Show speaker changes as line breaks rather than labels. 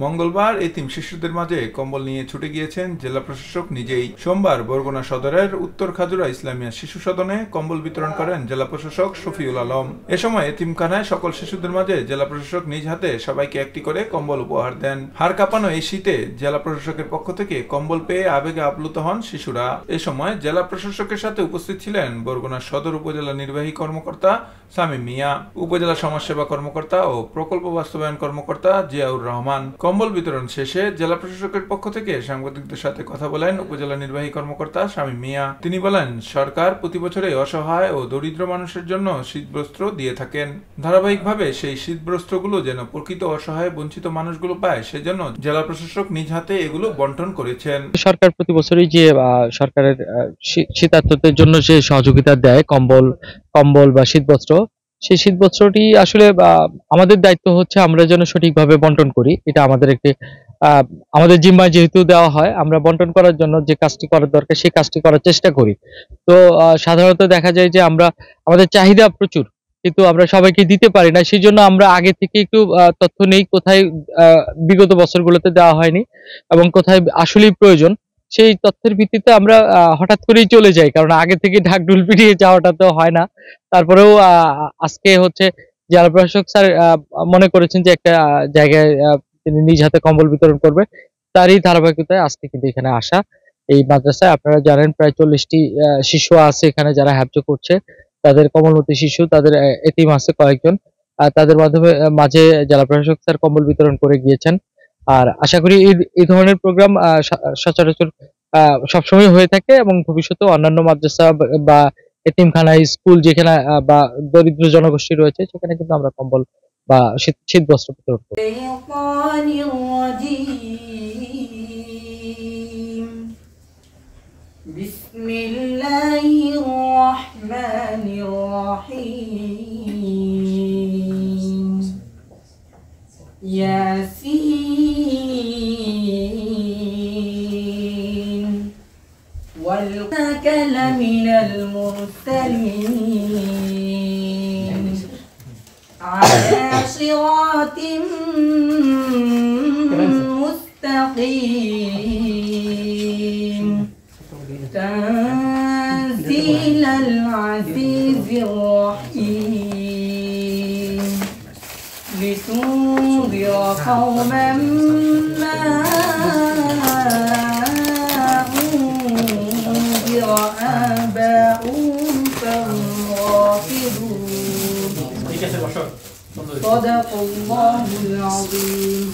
মঙ্গলবার এতিম শিশুদের মাঝে কম্বল নিয়ে ছুটে গিয়েছেন জেলা প্রশাসক নিজেই। সোমবার বরগুনা সদরের উত্তর খাজুরা ইসলামিয়া শিশু সদনে কম্বল বিতরণ করেন জেলা প্রশাসক শফিউল আলম। এ সময় এতিমখানায় সকল শিশুদের মাঝে জেলা প্রশাসক নিজ হাতে সবাইকে একটি করে কম্বল উপহার দেন। হাড় কাঁপানো এই শীতে জেলা প্রশাসকের পক্ষ থেকে কম্বল পেয়ে আবেগে আপ্লুত হন শিশুরা। এ সময় জেলা প্রশাসকের সাথে উপস্থিত ছিলেন বরগুনা সদর উপজেলা নির্বাহী কর্মকর্তা সামিম মিয়া, উপজেলা সমাজসেবা কর্মকর্তা ও প্রকল্প বাস্তবায়ন কর্মকর্তা জিয়াউর রহমান। কম্বল বিতরণ শেষে জেলা প্রশাসকের পক্ষ থেকে সাংবাদিকদের সাথে কথা বলেন উপজেলা নির্বাহী কর্মকর্তা সামিম মিয়া। তিনি বলেন, সরকার প্রতি বছরে অসহায় ও দরিদ্র মানুষের জন্য শীতবস্ত্র দিয়ে থাকেন। ধারাবাহিকভাবে সেই শীতবস্ত্রগুলো যেন প্রকৃত অসহায় বঞ্চিত মানুষগুলো পায়, সেজন্য জেলা প্রশাসক নিজ হাতে এগুলো বন্টন করেছেন।
সরকার প্রতি বছরই যে সরকারের শীতার্তদের জন্য যে সহযোগিতা দেয় কম্বল বা শীতবস্ত্র, সেই শীতবস্ত্রটি আসলে আমাদের দায়িত্ব হচ্ছে আমরা যেন সঠিকভাবে বন্টন করি। এটা আমাদের একটি আমাদের জিম্মায় যেহেতু দেওয়া হয়, আমরা বন্টন করার জন্য যে কাজটি করার দরকার সেই কাজটি করার চেষ্টা করি। তো সাধারণত দেখা যায় যে আমাদের চাহিদা প্রচুর, কিন্তু আমরা সবাইকে দিতে পারি না। সেই জন্য আমরা আগে থেকে একটু তথ্য নেই কোথায় বিগত বছরগুলোতে দেওয়া হয়নি এবং কোথায় আসলেই প্রয়োজন। সেই তথ্যের ভিত্তিতে আমরা হঠাৎ করেই চলে যাই, কারণ আগে থেকে ঢাকঢোল পিটিয়ে যাওয়াটা তো হয় না। তারপরেও আজকে হচ্ছে জেলা প্রশাসক স্যার মনে করেছেন যে একটা জায়গায় তিনি নিজ হাতে কম্বল বিতরণ করবে। তারই ধারাবাহিকতায় আজকে কিন্তু এখানে আসা। এই মাদ্রাসায় আপনারা জানেন প্রায় 40টি শিশু আছে এখানে যারা হ্যাবজ করছে। তাদের কোমলমতি শিশু, তাদের এতিম আছে কয়েকজন। তাদের মাঝে জেলা প্রশাসক স্যার কম্বল বিতরণ করে গিয়েছেন। আর আশা করি এই ধরনের প্রোগ্রাম সচরাচর সবসময় হয়ে থাকে এবং ভবিষ্যতেও অন্যান্য মাদ্রাসা বা এতিমখানা, স্কুল যেখানে বা দরিদ্র জনগোষ্ঠী রয়েছে সেখানে কিন্তু আমরা কম্বল বা শীতবস্ত্র বিতরণ করি।
বিসমিল্লাহির রহমানির রহিম। ইয়াসিন ওয়াল কালামিনাল মুরসালিন আলা সিরাতিম মুস্তাকিম তানজিলাল আজিজির রহিম লিতুনদিরা কওমান মা উনদিরা আবাউহুম ফাগফিরুন। ঠিক আছে, বসো। সাদাকাল্লাহুল আযীম।